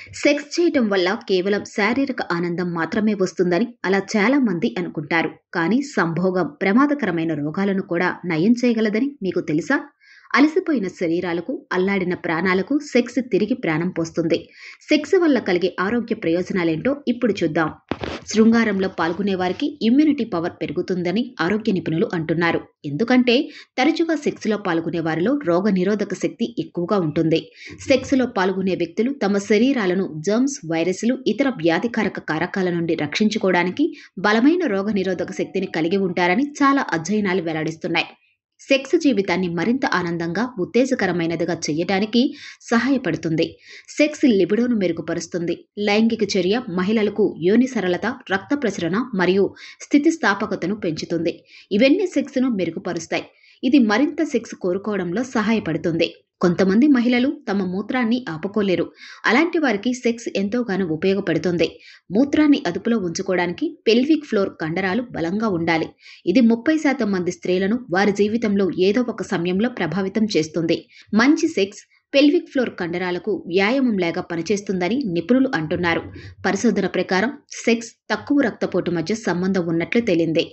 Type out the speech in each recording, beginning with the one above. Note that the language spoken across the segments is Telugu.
సెక్స్ చేయటం వల్ల కేవలం శారీరక ఆనందం మాత్రమే వస్తుందని అలా చాలా మంది అనుకుంటారు. కానీ సంభోగం ప్రమాదకరమైన రోగాలను కూడా నయం చేయగలదని మీకు తెలుసా? అలసిపోయిన శరీరాలకు, అల్లాడిన ప్రాణాలకు సెక్స్ తిరిగి ప్రాణం పోస్తుంది. సెక్స్ వల్ల కలిగే ఆరోగ్య ప్రయోజనాలేంటో ఇప్పుడు చూద్దాం. శృంగారంలో పాల్గొనే వారికి ఇమ్యూనిటీ పవర్ పెరుగుతుందని ఆరోగ్య నిపుణులు అంటున్నారు. ఎందుకంటే తరచుగా సెక్స్లో పాల్గొనే వారిలో రోగ నిరోధక శక్తి ఎక్కువగా ఉంటుంది. సెక్స్లో పాల్గొనే వ్యక్తులు తమ శరీరాలను జర్మ్స్, వైరస్లు, ఇతర వ్యాధికారక కారకాల నుండి రక్షించుకోవడానికి బలమైన రోగ నిరోధక శక్తిని కలిగి ఉంటారని చాలా అధ్యయనాలు వెల్లడిస్తున్నాయి. సెక్స్ జీవితాన్ని మరింత ఆనందంగా, ఉత్తేజకరమైనదిగా చేయడానికి సహాయపడుతుంది. సెక్స్ లిబిడోను మెరుగుపరుస్తుంది. లైంగిక చర్య మహిళలకు యోని సరళత, రక్త ప్రసరణ మరియు స్థితిస్థాపకతను పెంచుతుంది. ఇవన్నీ సెక్స్ను మెరుగుపరుస్తాయి. ఇది మరింత సెక్స్ కోరుకోవడంలో సహాయపడుతుంది. కొంతమంది మహిళలు తమ మూత్రాన్ని ఆపుకోలేరు. అలాంటి వారికి సెక్స్ ఎంతోగానో ఉపయోగపడుతుంది. మూత్రాన్ని అదుపులో ఉంచుకోవడానికి పెల్విక్ ఫ్లోర్ కండరాలు బలంగా ఉండాలి. ఇది 30% మంది స్త్రీలను వారి జీవితంలో ఏదో ఒక సమయంలో ప్రభావితం చేస్తుంది. మంచి సెక్స్ పెల్విక్ ఫ్లోర్ కండరాలకు వ్యాయామం లాగా పనిచేస్తుందని నిపుణులు అంటున్నారు. పరిశోధన ప్రకారం సెక్స్ తక్కువ రక్తపోటు మధ్య సంబంధం ఉన్నట్లు తేలింది.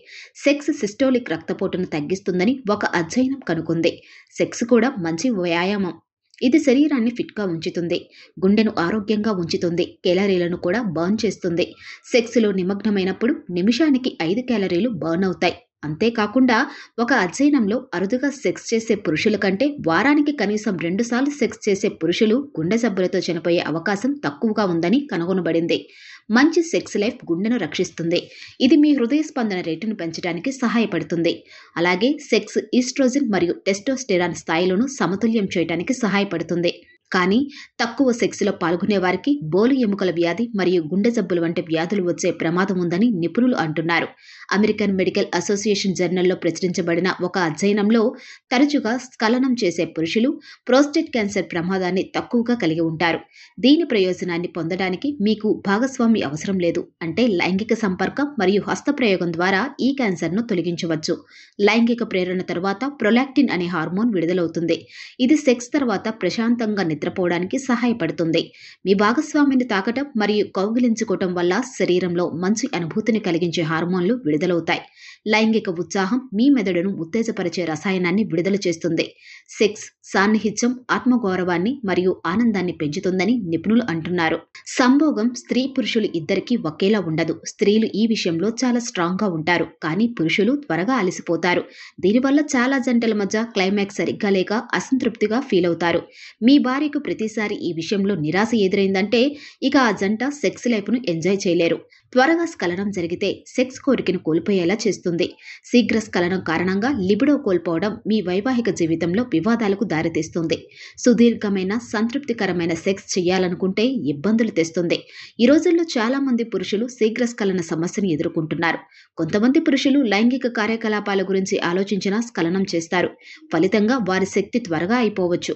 సెక్స్ సిస్టోలిక్ రక్తపోటును తగ్గిస్తుందని ఒక అధ్యయనం కనుగొంది. సెక్స్ కూడా మంచి వ్యాయామం. ఇది శరీరాన్ని ఫిట్గా ఉంచుతుంది, గుండెను ఆరోగ్యంగా ఉంచుతుంది, కేలరీలను కూడా బర్న్ చేస్తుంది. సెక్స్లో నిమగ్నమైనప్పుడు నిమిషానికి 5 క్యాలరీలు బర్న్ అవుతాయి. అంతేకాకుండా ఒక అధ్యయనంలో అరుదుగా సెక్స్ చేసే పురుషుల కంటే వారానికి కనీసం 2 సార్లు సెక్స్ చేసే పురుషులు గుండె జబ్బులతో చనిపోయే అవకాశం తక్కువగా ఉందని కనుగొనబడింది. మంచి సెక్స్ లైఫ్ గుండెను రక్షిస్తుంది. ఇది మీ హృదయ స్పందన రేటును పెంచడానికి సహాయపడుతుంది. అలాగే సెక్స్ ఈస్ట్రోజన్ మరియు టెస్టోస్టెరాన్ స్థాయిలను సమతుల్యం చేయడానికి సహాయపడుతుంది. కానీ తక్కువ సెక్స్లో పాల్గొనే వారికి బోలు ఎముకల వ్యాధి మరియు గుండె జబ్బులు వంటి వ్యాధులు వచ్చే ప్రమాదం ఉందని నిపుణులు అంటున్నారు. అమెరికన్ మెడికల్ అసోసియేషన్ జర్నల్లో ప్రచురించబడిన ఒక అధ్యయనంలో తరచుగా స్ఖలనం చేసే పురుషులు ప్రోస్టేట్ క్యాన్సర్ ప్రమాదాన్ని తక్కువగా కలిగి ఉంటారు. దీని ప్రయోజనాన్ని పొందడానికి మీకు భాగస్వామి అవసరం లేదు. అంటే లైంగిక సంపర్కం మరియు హస్తప్రయోగం ద్వారా ఈ క్యాన్సర్ను తొలగించవచ్చు. లైంగిక ప్రేరణ తర్వాత ప్రొలాక్టిన్ అనే హార్మోన్ విడుదలవుతుంది. ఇది సెక్స్ తర్వాత ప్రశాంతంగా నిద్రపోవడానికి సహాయపడుతుంది. మీ భాగస్వామిని తాకటం మరియు కౌగిలించుకోవటం వల్ల శరీరంలో మంచి అనుభూతిని కలిగించే హార్మోన్లు విడుదలవుతాయి. లైంగిక ఉత్సాహం మీ మెదడును ఉత్తేజపరిచే రసాయనాన్ని విడుదల చేస్తుంది. సెక్స్ సాన్నిహిత్యం ఆత్మగౌరవాన్ని మరియు ఆనందాన్ని పెంచుతుందని నిపుణులు అంటున్నారు. సంభోగం స్త్రీ పురుషులు ఇద్దరికీ ఒకేలా ఉండదు. స్త్రీలు ఈ విషయంలో చాలా స్ట్రాంగ్గా ఉంటారు, కానీ పురుషులు త్వరగా అలసిపోతారు. దీనివల్ల చాలా జంటల మధ్య క్లైమాక్స్ సరిగ్గా లేక అసంతృప్తిగా ఫీల్ అవుతారు. మీ భార్యకు ప్రతిసారి ఈ విషయంలో నిరాశ ఎదురైందంటే ఇక ఆ జంట సెక్స్ లైఫ్ను ఎంజాయ్ చేయలేరు. త్వరగా స్ఖలనం జరిగితే సెక్స్ కోరికను కోల్పోయేలా చేస్తుంది. శీఘ్ర స్ఖలనం కారణంగా లిబిడో కోల్పోవడం మీ వైవాహిక జీవితంలో వివాదాలకు దారితీస్తుంది. సుదీర్ఘమైన సంతృప్తికరమైన సెక్స్ చేయాలనుకుంటే ఇబ్బందులు తెస్తుంది. ఈ రోజుల్లో చాలా మంది పురుషులు శీఘ్ర స్ఖలన సమస్యను ఎదుర్కొంటున్నారు. కొంతమంది పురుషులు లైంగిక కార్యకలాపాల గురించి ఆలోచించినా స్ఖలనం చేస్తారు. ఫలితంగా వారి శక్తి త్వరగా అయిపోవచ్చు.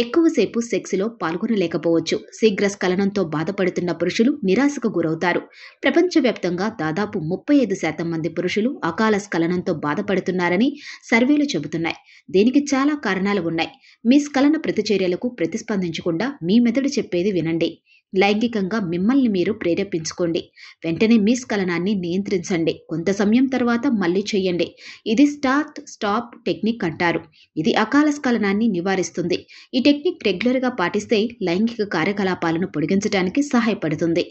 ఎక్కువసేపు సెక్స్లో పాల్గొనలేకపోవచ్చు. శీఘ్ర స్ఖలనంతో బాధపడుతున్న పురుషులు నిరాశకు గురవుతారు. ప్రపంచవ్యాప్తంగా దాదాపు 35% మంది పురుషులు అకాల స్ఖలనంతో బాధపడుతున్నారని సర్వేలు చెబుతున్నాయి. దీనికి చాలా కారణాలు ఉన్నాయి. మీ స్ఖలన ప్రతిచర్యలకు ప్రతిస్పందించకుండా మీ మెదడు చెప్పేది వినండి. లైంగికంగా మిమ్మల్ని మీరు ప్రేరేపించుకోండి. వెంటనే మీ స్ఖలనాన్ని నియంత్రించండి. కొంత సమయం తర్వాత మళ్ళీ చేయండి. ఇది స్టార్ట్ స్టాప్ టెక్నిక్ అంటారు. ఇది అకాల స్ఖలనాన్ని నివారిస్తుంది. ఈ టెక్నిక్ రెగ్యులర్గా పాటిస్తే లైంగిక కార్యకలాపాలను పొడిగించడానికి సహాయపడుతుంది.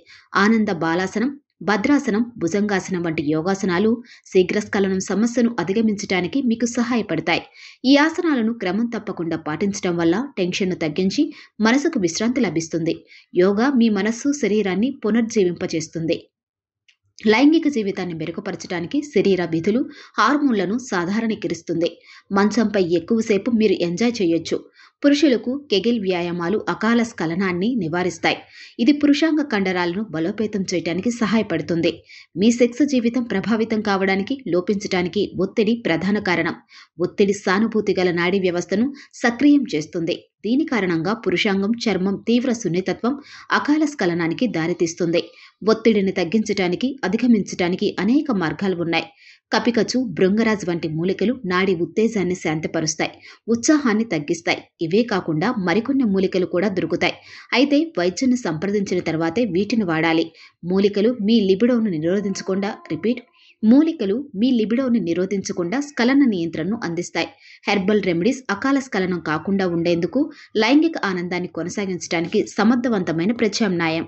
ఆనంద బాలాసనం, భద్రాసనం, భుజంగాసనం వంటి యోగాసనాలు శీఘ్రస్ఖలనం సమస్యను అధిగమించడానికి మీకు సహాయపడతాయి. ఈ ఆసనాలను క్రమం తప్పకుండా పాటించడం వల్ల టెన్షన్ను తగ్గించి మనసుకు విశ్రాంతి లభిస్తుంది. యోగా మీ మనస్సు, శరీరాన్ని పునర్జీవింపచేస్తుంది. లైంగిక జీవితాన్ని మెరుగుపరచడానికి శరీర విధులు, హార్మోన్లను సాధారణీకరిస్తుంది. మంచంపై ఎక్కువసేపు మీరు ఎంజాయ్ చేయొచ్చు. పురుషులకు కెగిల్ వ్యాయామాలు అకాల స్ఖలనాన్ని నివారిస్తాయి. ఇది పురుషాంగ కండరాలను బలోపేతం చేయడానికి సహాయపడుతుంది. మీ సెక్స్ జీవితం ప్రభావితం కావడానికి, లోపించడానికి ఒత్తిడి ప్రధాన కారణం. ఒత్తిడి సానుభూతి గల నాడీ వ్యవస్థను సక్రియం చేస్తుంది. దీని కారణంగా పురుషాంగం, చర్మం తీవ్ర సున్నితత్వం అకాల స్ఖలనానికి దారితీస్తుంది. ఒత్తిడిని తగ్గించడానికి, అధిగమించడానికి అనేక మార్గాలు ఉన్నాయి. కపికచు, భృంగరాజ్ వంటి మూలికలు నాడి ఉత్తేజాన్ని శాంతపరుస్తాయి, ఉత్సాహాన్ని తగ్గిస్తాయి. ఇవే కాకుండా మరికొన్ని మూలికలు కూడా దొరుకుతాయి. అయితే వైద్యుని సంప్రదించిన తర్వాతే వీటిని వాడాలి. మూలికలు మీ లిబిడోను నిరోధించకుండా స్ఖలన నియంత్రణను అందిస్తాయి. హెర్బల్ రెమెడీస్ అకాల స్ఖలనం కాకుండా ఉండేందుకు, లైంగిక ఆనందాన్ని కొనసాగించడానికి సమర్థవంతమైన ప్రత్యామ్నాయం.